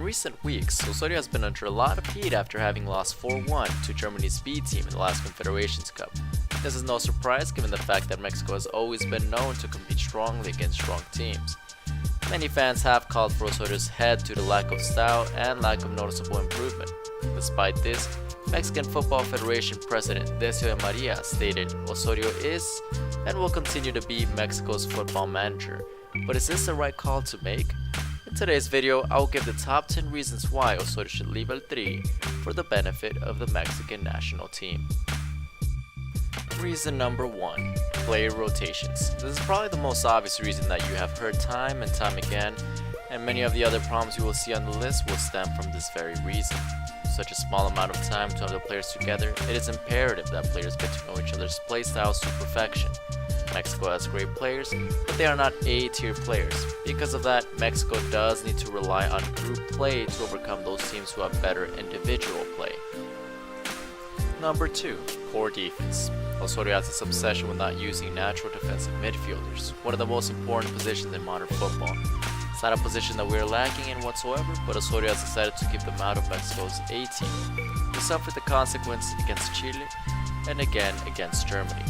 recent weeks, Osorio has been under a lot of heat after having lost 4-1 to Germany's B team in the last Confederations Cup. This is no surprise given the fact that Mexico has always been known to compete strongly against strong teams. Many fans have called for Osorio's head due to lack of style and lack of noticeable improvement. Despite this, Mexican Football Federation President Decio de Maria stated Osorio is and will continue to be Mexico's football manager. But is this the right call to make? In today's video, I will give the top 10 reasons why Osorio should leave El Tri for the benefit of the Mexican national team. Reason number 1. Player rotations. This is probably the most obvious reason that you have heard time and time again, and many of the other problems you will see on the list will stem from this very reason. Such a small amount of time to have the players together, it is imperative that players get to know each other's play styles to perfection. Mexico has great players, but they are not A-tier players. Because of that, Mexico does need to rely on group play to overcome those teams who have better individual play. Number 2. Poor defense. Osorio has this obsession with not using natural defensive midfielders, one of the most important positions in modern football. It's not a position that we are lacking in whatsoever, but Osorio has decided to keep them out of Mexico's A team. We suffered the consequences against Chile and again against Germany.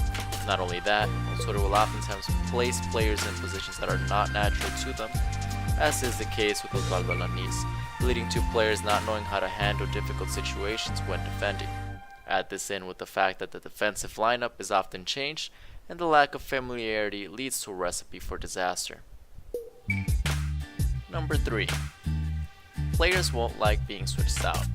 Not only that, Osorio will oftentimes place players in positions that are not natural to them, as is the case with Osvaldo Alanis, leading to players not knowing how to handle difficult situations when defending. Add this in with the fact that the defensive lineup is often changed, and the lack of familiarity leads to a recipe for disaster. Number 3. Players won't like being switched out.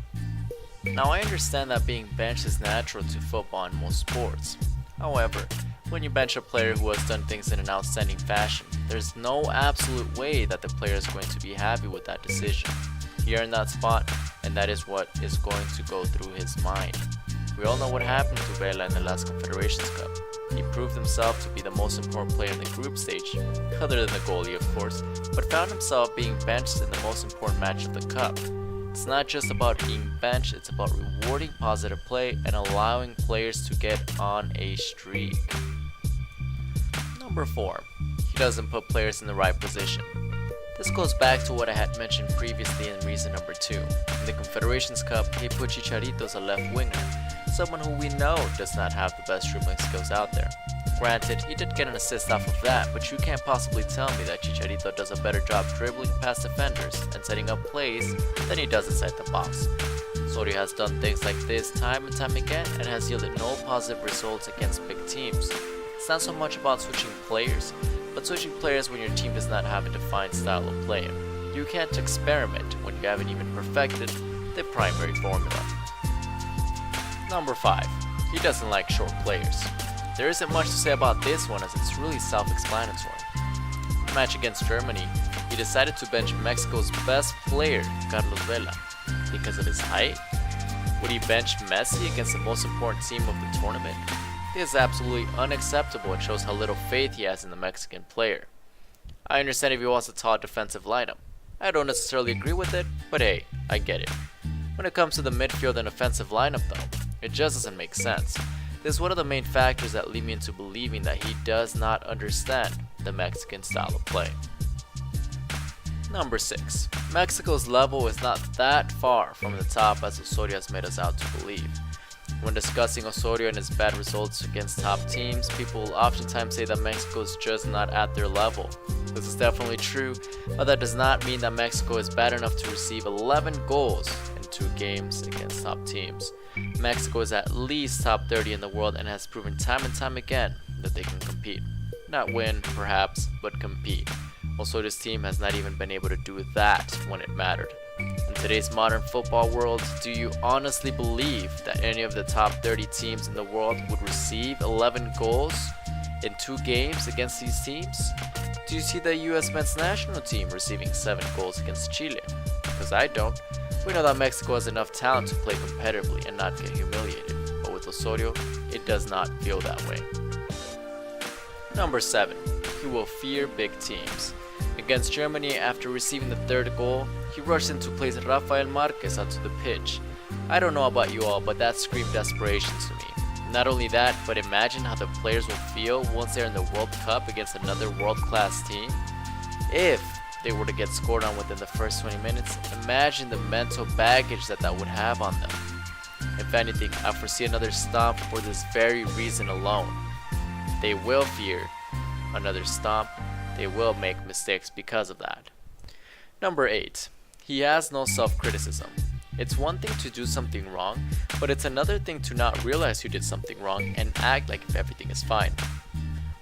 Now I understand that being benched is natural to football in most sports. However, when you bench a player who has done things in an outstanding fashion, there's no absolute way that the player is going to be happy with that decision. You're in that spot, and that is what is going to go through his mind. We all know what happened to Vela in the last Confederations Cup. He proved himself to be the most important player in the group stage, other than the goalie of course, but found himself being benched in the most important match of the cup. It's not just about being benched, it's about rewarding positive play and allowing players to get on a streak. Number 4. He doesn't put players in the right position. This goes back to what I had mentioned previously in reason number 2. In the Confederations Cup, he put Chicharito as a left winger, someone who we know does not have the best dribbling skills out there. Granted, he did get an assist off of that, but you can't possibly tell me that Chicharito does a better job dribbling past defenders and setting up plays than he does inside the box. Osorio has done things like this time and time again and has yielded no positive results against big teams. It's not so much about switching players, but switching players when your team does not have a defined style of play. You can't experiment when you haven't even perfected the primary formula. Number 5. He doesn't like short players. There isn't much to say about this one as it's really self-explanatory. In the match against Germany, he decided to bench Mexico's best player, Carlos Vela, because of his height. Would he bench Messi against the most important team of the tournament? This is absolutely unacceptable and shows how little faith he has in the Mexican player. I understand if he wants a tall defensive lineup. I don't necessarily agree with it, but hey, I get it. When it comes to the midfield and offensive lineup though, it just doesn't make sense. This is one of the main factors that lead me into believing that he does not understand the Mexican style of play. Number 6. Mexico's level is not that far from the top as Osorio has made us out to believe. When discussing Osorio and his bad results against top teams, people will oftentimes say that Mexico is just not at their level. This is definitely true, but that does not mean that Mexico is bad enough to receive 11 goals in 2 games against top teams. Mexico is at least top 30 in the world and has proven time and time again that they can compete. Not win, perhaps, but compete. Osorio's team has not even been able to do that when it mattered. In today's modern football world, do you honestly believe that any of the top 30 teams in the world would receive 11 goals in 2 games against these teams? Do you see the US men's national team receiving 7 goals against Chile? Because I don't. We know that Mexico has enough talent to play competitively and not get humiliated, but with Osorio, it does not feel that way. Number 7. He will fear big teams. Against Germany, after receiving the 3rd goal, he rushed in to place Rafael Marquez onto the pitch. I don't know about you all, but that screamed desperation to me. Not only that, but imagine how the players will feel once they're in the World Cup against another world-class team. If they were to get scored on within the first 20 minutes, imagine the mental baggage that would have on them. If anything, I foresee another stomp for this very reason alone. They will fear another stomp. They will make mistakes because of that. Number 8. He has no self-criticism. It's one thing to do something wrong, but it's another thing to not realize you did something wrong and act like if everything is fine.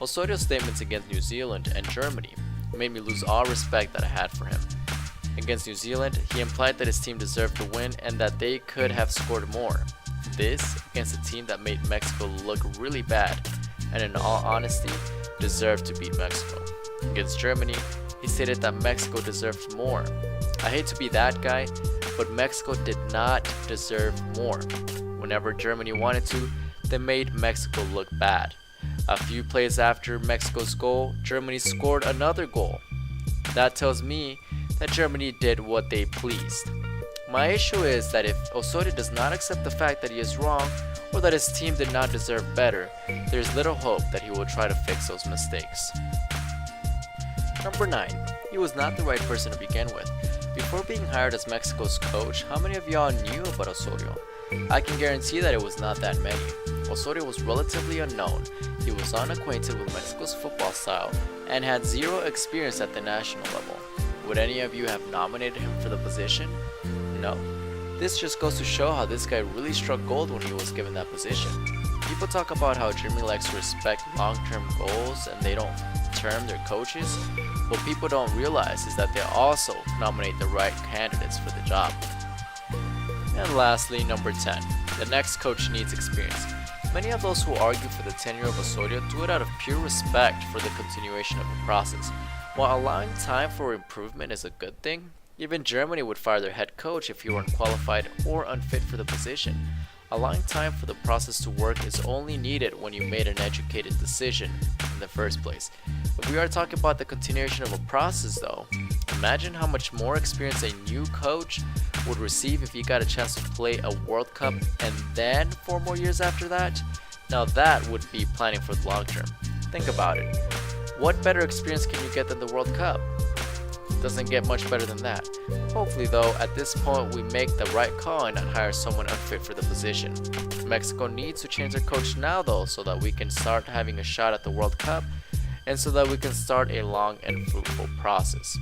Osorio's statements against New Zealand and Germany made me lose all respect that I had for him. Against New Zealand, he implied that his team deserved the win and that they could have scored more. This against a team that made Mexico look really bad and in all honesty, deserved to beat Mexico. Against Germany, he stated that Mexico deserved more. I hate to be that guy, but Mexico did not deserve more. Whenever Germany wanted to, they made Mexico look bad. A few plays after Mexico's goal, Germany scored another goal. That tells me that Germany did what they pleased. My issue is that if Osorio does not accept the fact that he is wrong or that his team did not deserve better, there's little hope that he will try to fix those mistakes. Number 9. He was not the right person to begin with. Before being hired as Mexico's coach, how many of y'all knew about Osorio? I can guarantee that it was not that many. Osorio was relatively unknown. He was unacquainted with Mexico's football style and had zero experience at the national level. Would any of you have nominated him for the position? No. This just goes to show how this guy really struck gold when he was given that position. People talk about how Germany likes to respect long-term goals and they don't term their coaches. What people don't realize is that they also nominate the right candidates for the job. And lastly, number 10. The next coach needs experience. Many of those who argue for the tenure of Osorio do it out of pure respect for the continuation of the process. While allowing time for improvement is a good thing, even Germany would fire their head coach if he were unqualified or unfit for the position. Allowing time for the process to work is only needed when you made an educated decision in the first place. If we are talking about the continuation of a process though, imagine how much more experience a new coach would receive if he got a chance to play a World Cup and then 4 more years after that. Now that would be planning for the long term. Think about it. What better experience can you get than the World Cup? Doesn't get much better than that. Hopefully though, at this point we make the right call and not hire someone unfit for the position. Mexico needs to change their coach now though, so that we can start having a shot at the World Cup and so that we can start a long and fruitful process.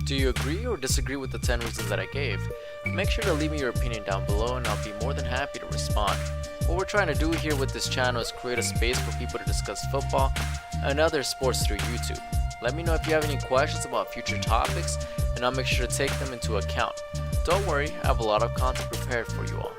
Do you agree or disagree with the 10 reasons that I gave? Make sure to leave me your opinion down below and I'll be more than happy to respond. What we're trying to do here with this channel is create a space for people to discuss football and other sports through YouTube. Let me know if you have any questions about future topics and I'll make sure to take them into account. Don't worry, I have a lot of content prepared for you all.